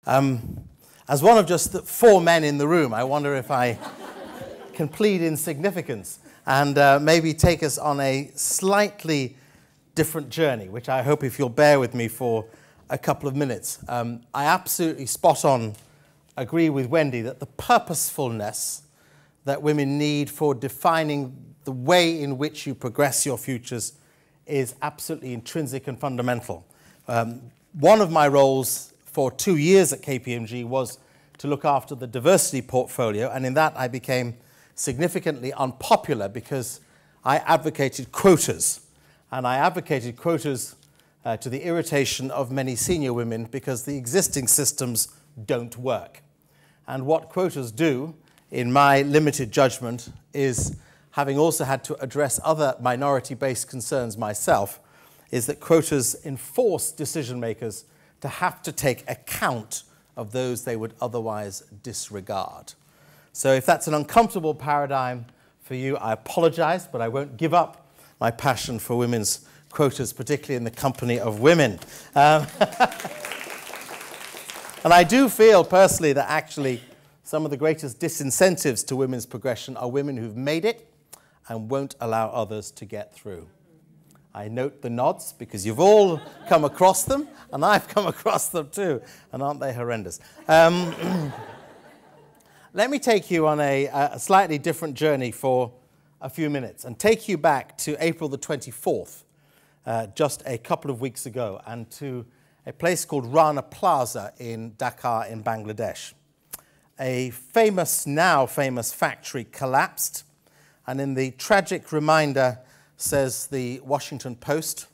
As one of just the 4 men in the room, I wonder if I can plead insignificance and maybe take us on a slightly different journey, which I hope if you'll bear with me for a couple of minutes. I absolutely spot on agree with Wendy that the purposefulness that women need for defining the way in which you progress your futures is absolutely intrinsic and fundamental. One of my roles for 2 years at KPMG was to look after the diversity portfolio, and in that I became significantly unpopular because I advocated quotas. And I advocated quotas to the irritation of many senior women because the existing systems don't work. And what quotas do, in my limited judgment, is, having also had to address other minority-based concerns myself, is that quotas enforce decision makers to have to take account of those they would otherwise disregard. So if that's an uncomfortable paradigm for you, I apologize, but I won't give up my passion for women's quotas, particularly in the company of women. And I do feel personally that actually some of the greatest disincentives to women's progression are women who've made it and won't allow others to get through. I note the nods because you've all come across them, and I've come across them too, and aren't they horrendous? Let me take you on a slightly different journey for a few minutes and take you back to April the 24th, just a couple of weeks ago, and to a place called Rana Plaza in Dhaka in Bangladesh. A now famous factory collapsed, and in the tragic reminder, says the Washington Post,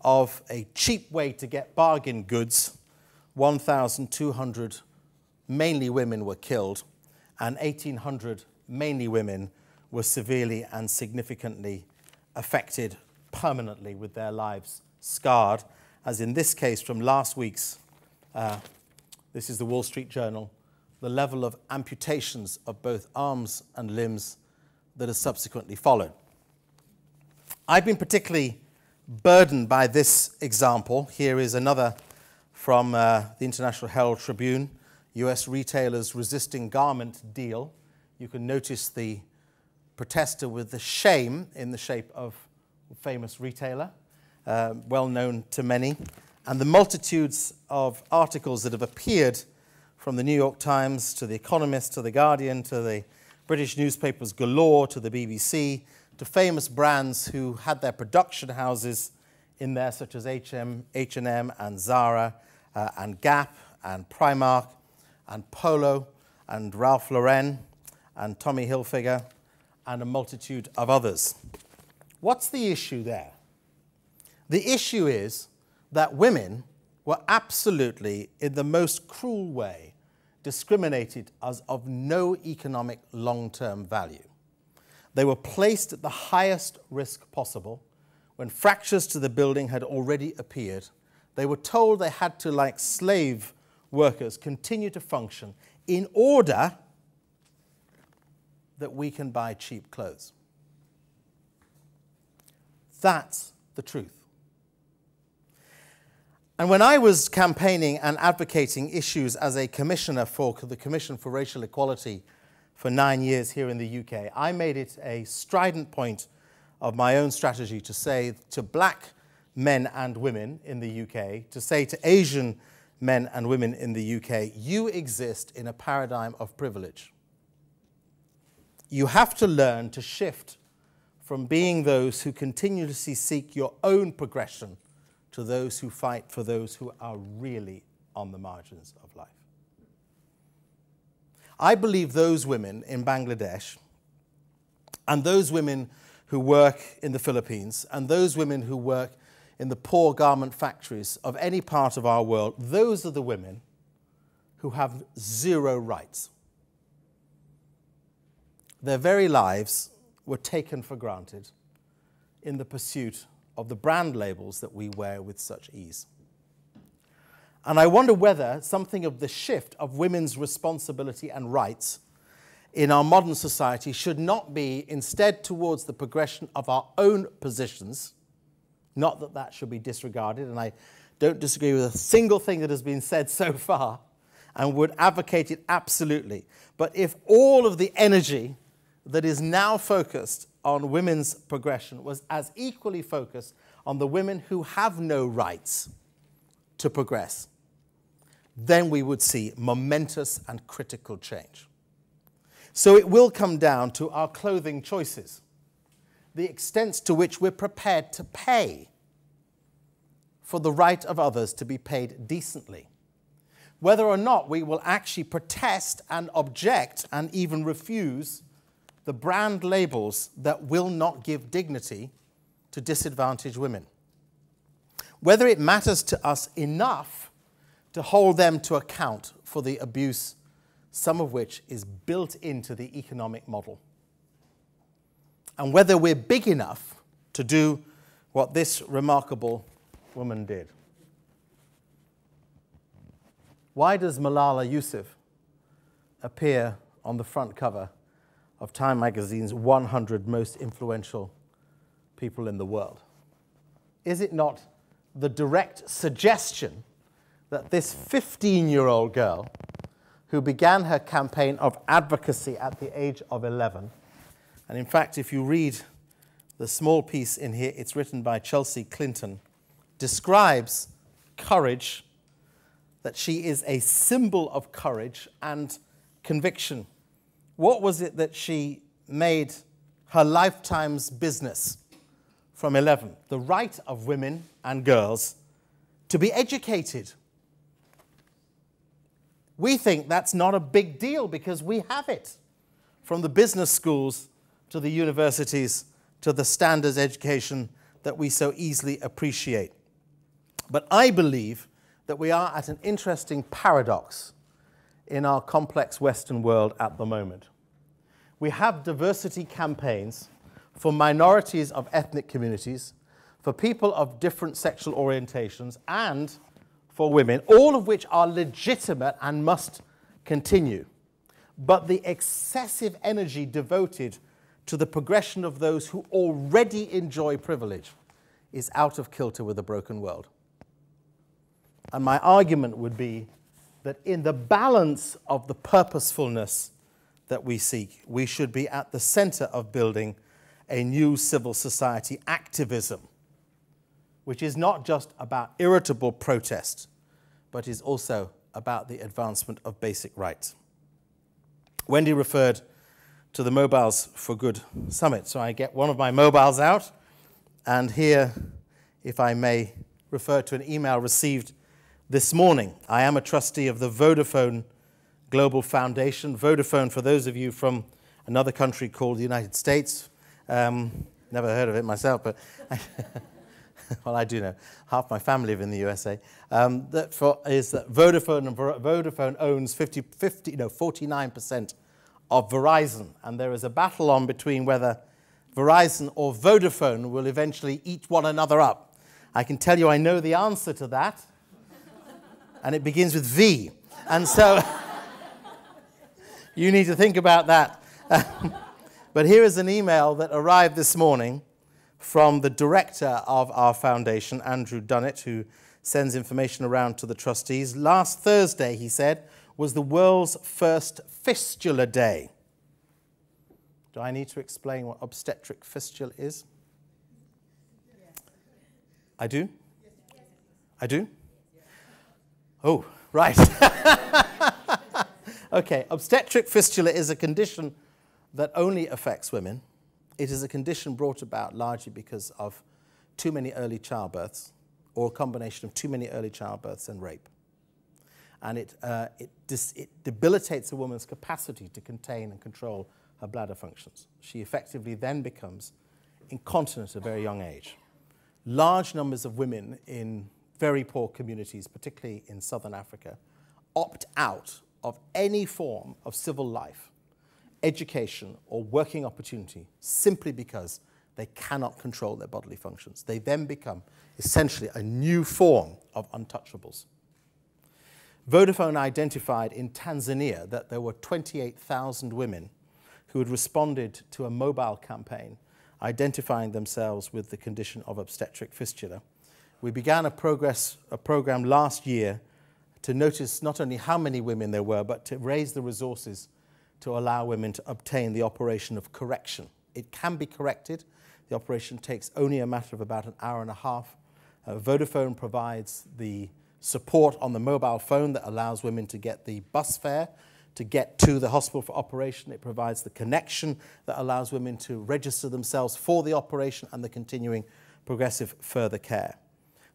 of a cheap way to get bargain goods, 1,200 mainly women were killed, and 1,800 mainly women were severely and significantly affected permanently, with their lives scarred, as in this case from last week's, this is the Wall Street Journal, the level of amputations of both arms and limbs that has subsequently followed. I've been particularly burdened by this example. Here is another from the International Herald Tribune, US retailers resisting garment deal. You can notice the protester with the shame in the shape of a famous retailer, well known to many, and the multitudes of articles that have appeared from the New York Times to The Economist to The Guardian to the British newspapers galore to the BBC, to famous brands who had their production houses in there, such as H&M and Zara and Gap and Primark and Polo and Ralph Lauren and Tommy Hilfiger and a multitude of others. What's the issue there? The issue is that women were absolutely, in the most cruel way, discriminated as of no economic long-term value. They were placed at the highest risk possible. When fractures to the building had already appeared, they were told they had to, like slave workers, continue to function in order that we can buy cheap clothes. That's the truth. And when I was campaigning and advocating issues as a commissioner for the Commission for Racial Equality for 9 years here in the UK, I made it a strident point of my own strategy to say to black men and women in the UK, to say to Asian men and women in the UK, you exist in a paradigm of privilege. You have to learn to shift from being those who continuously seek your own progression to those who fight for those who are really on the margins of life. I believe those women in Bangladesh and those women who work in the Philippines and those women who work in the poor garment factories of any part of our world, those are the women who have zero rights. Their very lives were taken for granted in the pursuit of the brand labels that we wear with such ease. And I wonder whether something of the shift of women's responsibility and rights in our modern society should not be instead towards the progression of our own positions, not that that should be disregarded, and I don't disagree with a single thing that has been said so far, and would advocate it absolutely. But if all of the energy that is now focused on women's progression was as equally focused on the women who have no rights to progress, then we would see momentous and critical change. So it will come down to our clothing choices, the extent to which we're prepared to pay for the right of others to be paid decently, whether or not we will actually protest and object and even refuse the brand labels that will not give dignity to disadvantaged women, whether it matters to us enough to hold them to account for the abuse, some of which is built into the economic model, and whether we're big enough to do what this remarkable woman did. Why does Malala Yousafzai appear on the front cover of Time magazine's 100 most influential people in the world? Is it not the direct suggestion that this 15-year-old girl who began her campaign of advocacy at the age of 11, and in fact, if you read the small piece in here, it's written by Chelsea Clinton, describes courage, that she is a symbol of courage and conviction. What was it that she made her lifetime's business from 11? The right of women and girls to be educated. We think that's not a big deal because we have it. From the business schools to the universities to the standards education that we so easily appreciate. But I believe that we are at an interesting paradox in our complex Western world at the moment. We have diversity campaigns for minorities of ethnic communities, for people of different sexual orientations, and for women, all of which are legitimate and must continue. But the excessive energy devoted to the progression of those who already enjoy privilege is out of kilter with a broken world. And my argument would be that in the balance of the purposefulness that we seek, we should be at the center of building a new civil society activism, which is not just about irritable protest, but is also about the advancement of basic rights. Wendy referred to the Mobiles for Good Summit, so I get one of my mobiles out, and here, if I may refer to an email received this morning. I am a trustee of the Vodafone Global Foundation. Vodafone, for those of you from another country called the United States, never heard of it myself, but well, I do know. Half my family live in the USA. That Vodafone owns 49% of Verizon, and there is a battle on between whether Verizon or Vodafone will eventually eat one another up. I can tell you I know the answer to that, and it begins with V. And so you need to think about that. But here is an email that arrived this morning from the director of our foundation, Andrew Dunnett, who sends information around to the trustees. Last Thursday, he said, was the world's first fistula day. Do I need to explain what obstetric fistula is? I do? I do? Oh, right. Okay, obstetric fistula is a condition that only affects women. It is a condition brought about largely because of too many early childbirths, or a combination of too many early childbirths and rape. And it debilitates a woman's capacity to contain and control her bladder functions. She effectively then becomes incontinent at a very young age. Large numbers of women in very poor communities, particularly in southern Africa, opt out of any form of civil life, education, or working opportunity simply because they cannot control their bodily functions. They then become essentially a new form of untouchables. Vodafone identified in Tanzania that there were 28,000 women who had responded to a mobile campaign identifying themselves with the condition of obstetric fistula. We began a program last year to notice not only how many women there were, but to raise the resources to allow women to obtain the operation of correction. It can be corrected. The operation takes only a matter of about an hour and a half. Vodafone provides the support on the mobile phone that allows women to get the bus fare to get to the hospital for operation. It provides the connection that allows women to register themselves for the operation and the continuing progressive further care.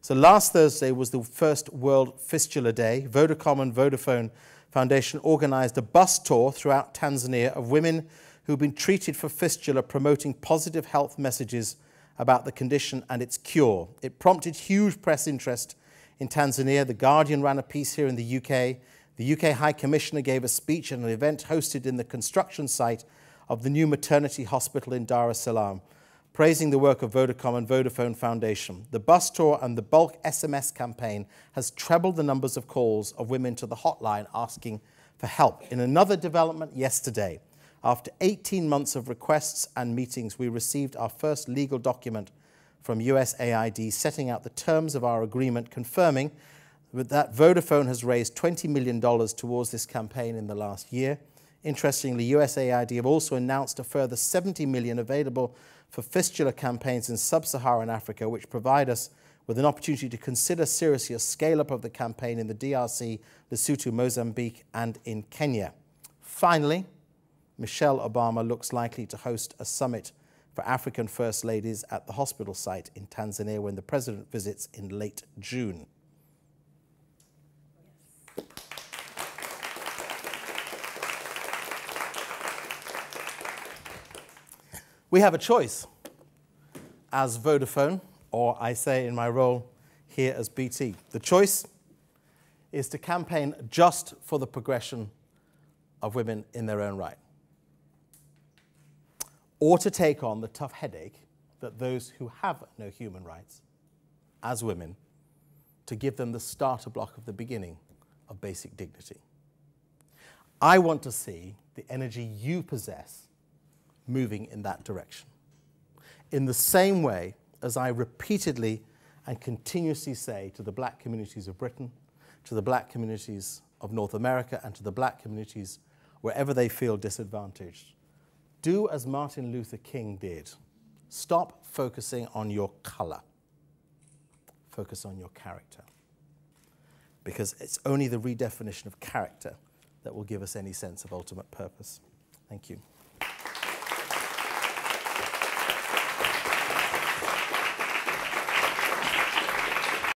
So last Thursday was the first World Fistula Day. Vodacom and Vodafone Foundation organized a bus tour throughout Tanzania of women who've been treated for fistula, promoting positive health messages about the condition and its cure. It prompted huge press interest in Tanzania. The Guardian ran a piece here in the UK. The UK High Commissioner gave a speech at an event hosted in the construction site of the new maternity hospital in Dar es Salaam, praising the work of Vodacom and Vodafone Foundation. The bus tour and the bulk SMS campaign has trebled the numbers of calls of women to the hotline asking for help. In another development yesterday, after 18 months of requests and meetings, we received our first legal document from USAID setting out the terms of our agreement, confirming that Vodafone has raised $20 million towards this campaign in the last year. Interestingly, USAID have also announced a further $70 million available for fistula campaigns in sub-Saharan Africa, which provide us with an opportunity to consider seriously a scale-up of the campaign in the DRC, Lesotho, Mozambique, and in Kenya. Finally, Michelle Obama looks likely to host a summit for African First Ladies at the hospital site in Tanzania when the president visits in late June. We have a choice as Vodafone, or I say in my role here as BT. The choice is to campaign just for the progression of women in their own right, or to take on the tough headache that those who have no human rights as women, to give them the starter block of the beginning of basic dignity. I want to see the energy you possess moving in that direction. In the same way as I repeatedly and continuously say to the black communities of Britain, to the black communities of North America, and to the black communities wherever they feel disadvantaged, do as Martin Luther King did. Stop focusing on your color. Focus on your character. Because it's only the redefinition of character that will give us any sense of ultimate purpose. Thank you.